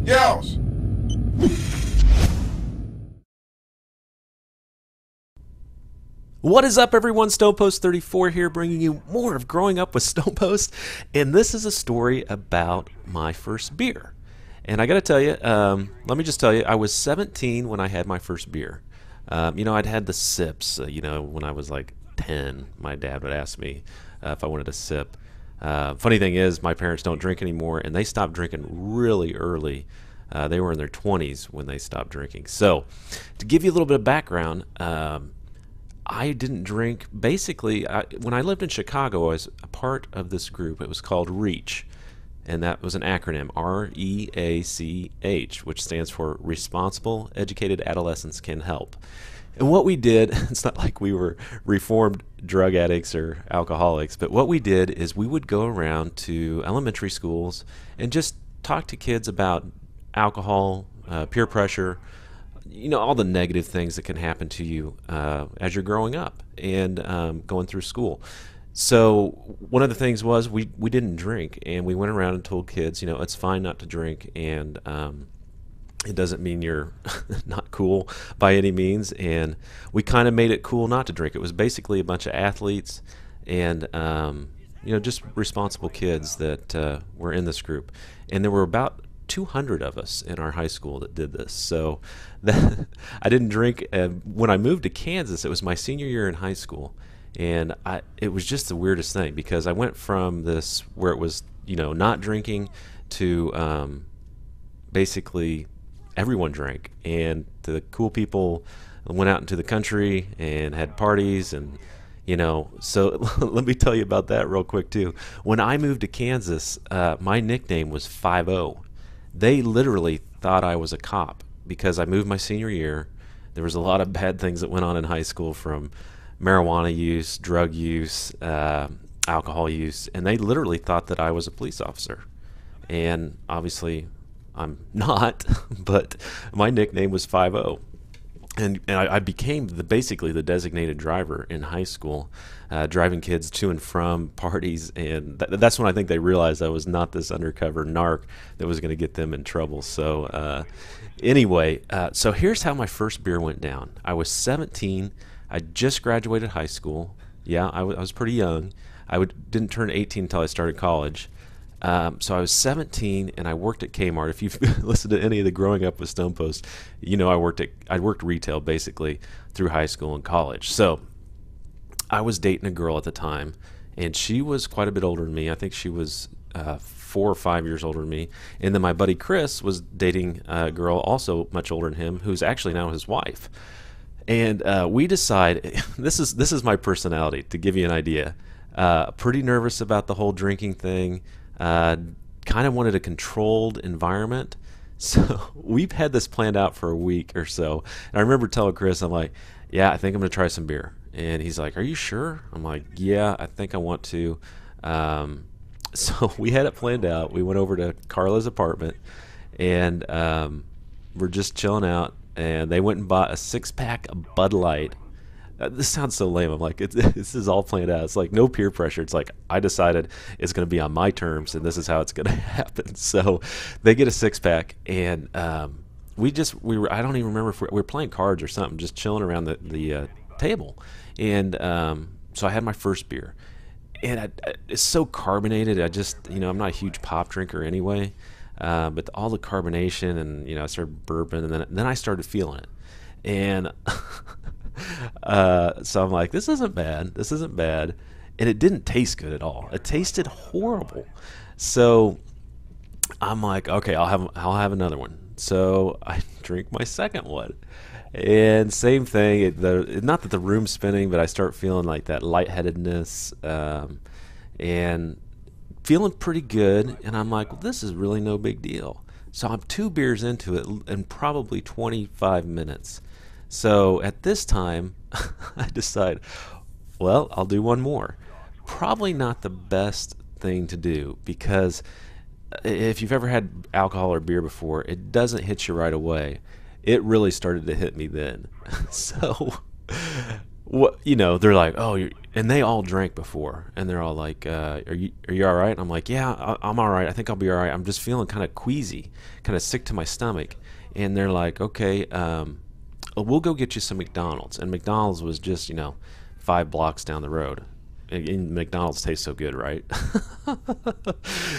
Yeousch! What is up, everyone? StonePost 34 here, bringing you more of Growing Up with StonePost, and this is a story about my first beer. And I gotta tell you, let me just tell you, I was 17 when I had my first beer. You know, I'd had the sips, you know, when I was like 10, my dad would ask me if I wanted a sip. Funny thing is, my parents don't drink anymore, and they stopped drinking really early. They were in their 20s when they stopped drinking. So, to give you a little bit of background, I didn't drink. Basically, when I lived in Chicago, I was a part of this group. It was called REACH, and that was an acronym, REACH, which stands for Responsible Educated Adolescents Can Help. And what we did, it's not like we were reformed drug addicts or alcoholics, but what we did is we would go around to elementary schools and just talk to kids about alcohol, peer pressure, you know, all the negative things that can happen to you as you're growing up and going through school. So one of the things was we didn't drink, and we went around and told kids, you know, it's fine not to drink, and it doesn't mean you're not cool by any means. And we kind of made it cool not to drink. It was basically a bunch of athletes and you know, just responsible kids that were in this group, and there were about 200 of us in our high school that did this. So I didn't drink. When I moved to Kansas, it was my senior year in high school, and it was just the weirdest thing, because I went from this where it was, you know, not drinking to basically everyone drank, and the cool people went out into the country and had parties, and you know, so let me tell you about that real quick too. When I moved to Kansas, my nickname was 5-0. They literally thought I was a cop because I moved my senior year. There was a lot of bad things that went on in high school, from marijuana use, drug use, alcohol use, and they literally thought that I was a police officer. And obviously I'm not, but my nickname was 5-0. And I became basically the designated driver in high school, driving kids to and from parties, and that's when I think they realized I was not this undercover narc that was going to get them in trouble. So anyway, so here's how my first beer went down. I was 17. I just graduated high school. Yeah, I was pretty young. Didn't turn 18 until I started college. So I was 17, and I worked at Kmart. If you've listened to any of the Growing Up with StonePost, you know I worked retail basically through high school and college. So I was dating a girl at the time, and she was quite a bit older than me. I think she was 4 or 5 years older than me. And then my buddy Chris was dating a girl also much older than him, who's actually now his wife. And we decided, this is my personality, to give you an idea. Pretty nervous about the whole drinking thing. Kind of wanted a controlled environment, so we've had this planned out for a week or so. And I remember telling Chris, I'm like, yeah, I think I'm gonna try some beer. And he's like, are you sure? I'm like, yeah, I think I want to. So we had it planned out. We went over to Carla's apartment, and we're just chilling out, and they went and bought a 6-pack of Bud Light. This sounds so lame. I'm like, this is all planned out. It's like no peer pressure. It's like I decided it's going to be on my terms, and this is how it's going to happen. So they get a 6-pack, and we were, I don't even remember if we were playing cards or something, just chilling around the table. And so I had my first beer, and it's so carbonated. I just, you know, I'm not a huge pop drinker anyway, but all the carbonation, and you know, I started burping, and then I started feeling it, and so I'm like, this isn't bad, and it didn't taste good at all. It tasted horrible. So I'm like, okay, I'll have another one. So I drink my second one, and same thing. Not that the room's spinning, but I start feeling like that lightheadedness, and feeling pretty good. And I'm like, well, this is really no big deal. So I'm 2 beers into it in probably 25 minutes. So at this time, I decide, well, I'll do one more. Probably not the best thing to do, because if you've ever had alcohol or beer before, it doesn't hit you right away. It really started to hit me then. So, what, you know, they're like, oh, and they all drank before, and they're all like, are you all right? And I'm like, yeah, I'm all right. I think I'll be all right. I'm just feeling kind of queasy, kind of sick to my stomach. And they're like, okay, we'll go get you some McDonald's. And McDonald's was just 5 blocks down the road. And McDonald's tastes so good, right?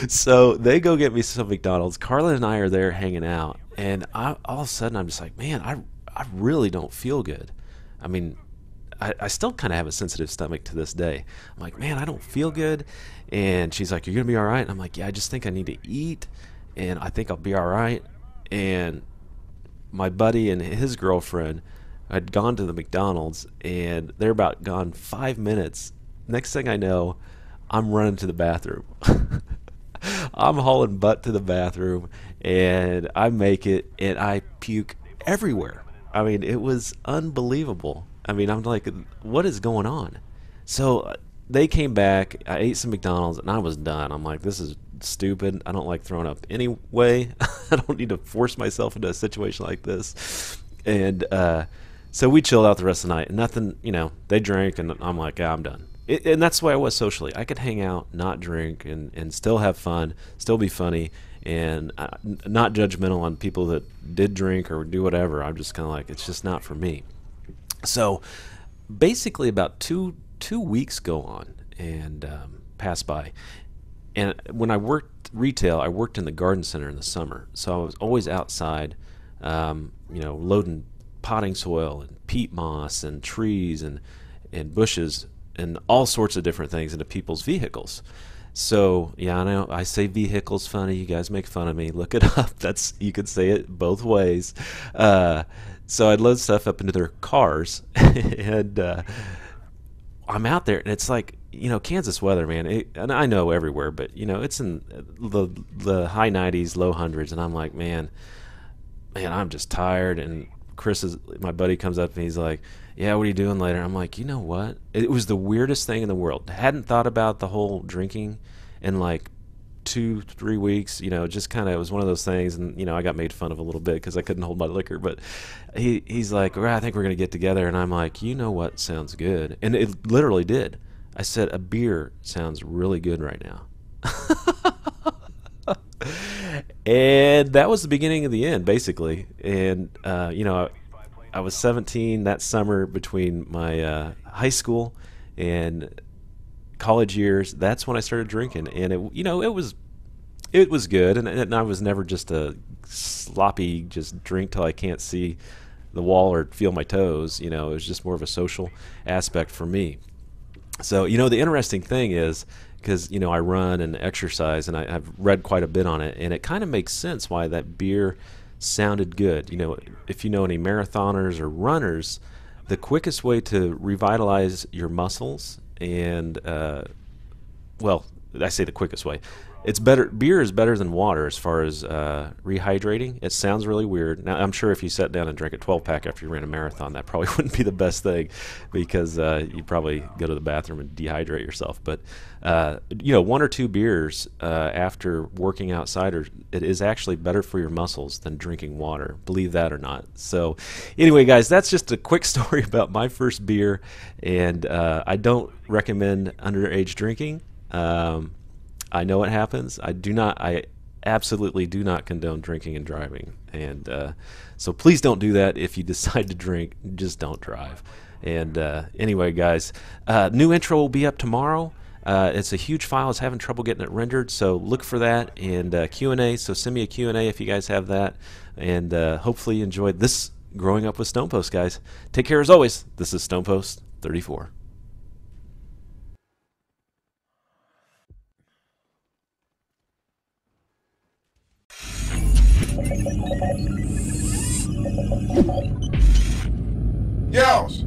So they go get me some McDonald's. Carla and I are there hanging out, and all of a sudden I'm just like, man, I really don't feel good. I mean, I still kind of have a sensitive stomach to this day. I'm like, man, I don't feel good. And she's like, you're going to be all right? And I'm like, yeah, I just think I need to eat, and I think I'll be all right. And my buddy and his girlfriend had gone to the McDonald's, and they're about gone 5 minutes. Next thing I know, I'm running to the bathroom. I'm hauling butt to the bathroom, and I make it, and I puke everywhere. I mean, it was unbelievable. I mean, I'm like, what is going on? So they came back, I ate some McDonald's, and I was done. I'm like, this is stupid. I don't like throwing up anyway. I don't need to force myself into a situation like this. And so we chilled out the rest of the night. And nothing, they drank, and I'm like, yeah, I'm done. And that's the way I was socially. I could hang out, not drink, and still have fun, still be funny, and not judgmental on people that did drink or do whatever. I'm just kind of like, it's just not for me. So basically about two weeks go on and pass by. And when I worked retail, I worked in the garden center in the summer. So I was always outside, loading potting soil and peat moss and trees and bushes and all sorts of different things into people's vehicles. So yeah, I know I say vehicles funny. You guys make fun of me. Look it up. You could say it both ways. So I'd load stuff up into their cars, and I'm out there, and it's like, Kansas weather, man. And I know everywhere, but it's in the high 90s, low hundreds, and I'm like, man, I'm just tired. And my buddy comes up and he's like, yeah, what are you doing later? I'm like, you know what? It was the weirdest thing in the world. Hadn't thought about the whole drinking in like 2-3 weeks. Just kind of, it was one of those things, and I got made fun of a little bit because I couldn't hold my liquor. But he's like, well, I think we're gonna get together, and I'm like, you know what sounds good? And it literally did. I said, a beer sounds really good right now. And that was the beginning of the end, basically. And I was 17 that summer between my high school and college years. That's when I started drinking, and it was good, and I was never just a sloppy just drink till I can't see the wall or feel my toes. It was just more of a social aspect for me. So the interesting thing is, because I run and exercise, and I've read quite a bit on it, and it kind of makes sense why that beer sounded good. If you know any marathoners or runners, the quickest way to revitalize your muscles, and well, I say the quickest way, it's better. Beer is better than water as far as rehydrating. It sounds really weird. Now, I'm sure if you sat down and drank a 12-pack after you ran a marathon, that probably wouldn't be the best thing, because you'd probably go to the bathroom and dehydrate yourself. But 1 or 2 beers after working outside, it is actually better for your muscles than drinking water. Believe that or not. So anyway, guys, that's just a quick story about my first beer, and I don't recommend underage drinking. I know it happens. I absolutely do not condone drinking and driving. And so please don't do that. If you decide to drink, just don't drive. And anyway, guys, new intro will be up tomorrow. It's a huge file. I was having trouble getting it rendered, so look for that. And Q&A, so send me a Q&A if you guys have that. And hopefully you enjoyed this Growing Up with StonePost, guys. Take care as always. This is StonePost 34. Yeousch!